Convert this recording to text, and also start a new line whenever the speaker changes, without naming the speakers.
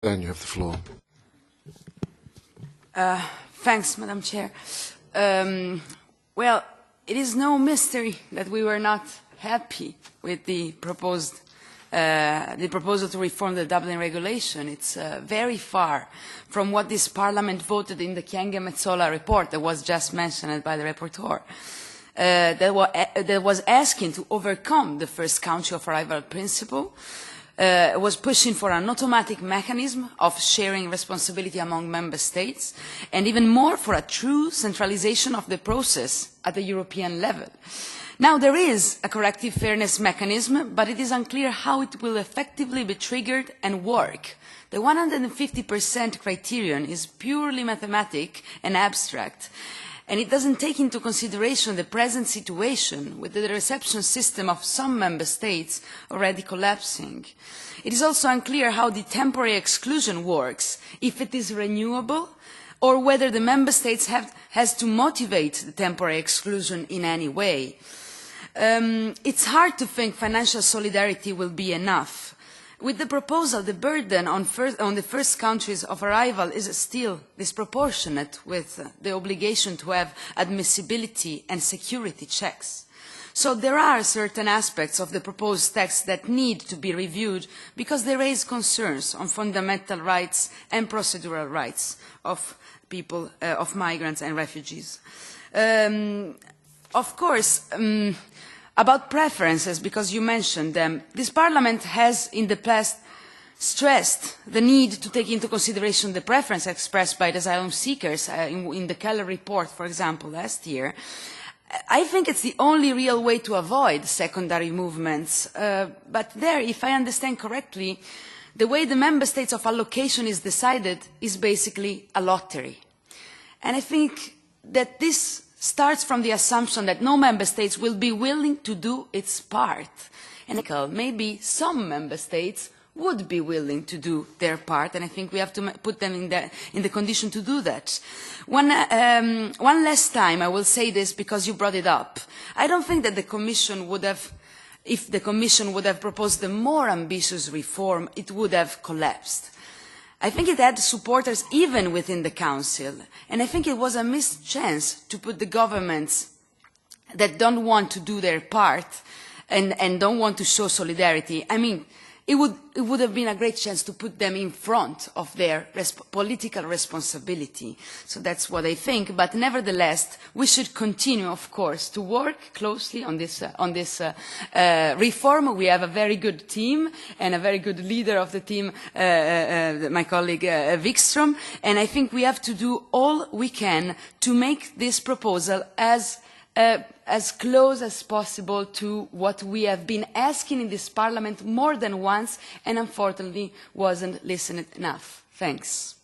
Then you have the floor.
Thanks, Madam Chair. Well, it is no mystery that we were not happy with the proposal to reform the Dublin regulation. It's very far from what this Parliament voted in the Chienghe-Metsola report that was just mentioned by the rapporteur. That was asking to overcome the first country of arrival principle, was pushing for an automatic mechanism of sharing responsibility among member states, and even more for a true centralisation of the process at the European level. Now, there is a corrective fairness mechanism, but it is unclear how it will effectively be triggered and work. The 150% criterion is purely mathematic and abstract, and it doesn't take into consideration the present situation with the reception system of some member states already collapsing. It is also unclear how the temporary exclusion works, if it is renewable, or whether the member states has to motivate the temporary exclusion in any way. It's hard to think financial solidarity will be enough. With the proposal, the burden on the first countries of arrival is still disproportionate with the obligation to have admissibility and security checks. So there are certain aspects of the proposed text that need to be reviewed because they raise concerns on fundamental rights and procedural rights of people, of migrants and refugees. Of course, about preferences, because you mentioned them, this Parliament has in the past stressed the need to take into consideration the preference expressed by the asylum seekers in the Keller report, for example, last year. I think it's the only real way to avoid secondary movements. But there, if I understand correctly, the way the member states of allocation is decided is basically a lottery. And I think that this starts from the assumption that no member states will be willing to do its part. And maybe some member states would be willing to do their part, and I think we have to put them in the condition to do that. One last time, I will say this because you brought it up. I don't think that the Commission would have, if the Commission would have proposed a more ambitious reform, it would have collapsed. I think it had supporters even within the Council, and I think it was a missed chance to put the governments that don't want to do their part and don't want to show solidarity. I mean, it would have been a great chance to put them in front of their political responsibility. So that's what I think. But nevertheless, we should continue, of course, to work closely on this reform. We have a very good team and a very good leader of the team, my colleague Wikström. And I think we have to do all we can to make this proposal as close as possible to what we have been asking in this Parliament more than once and unfortunately wasn't listened enough. Thanks.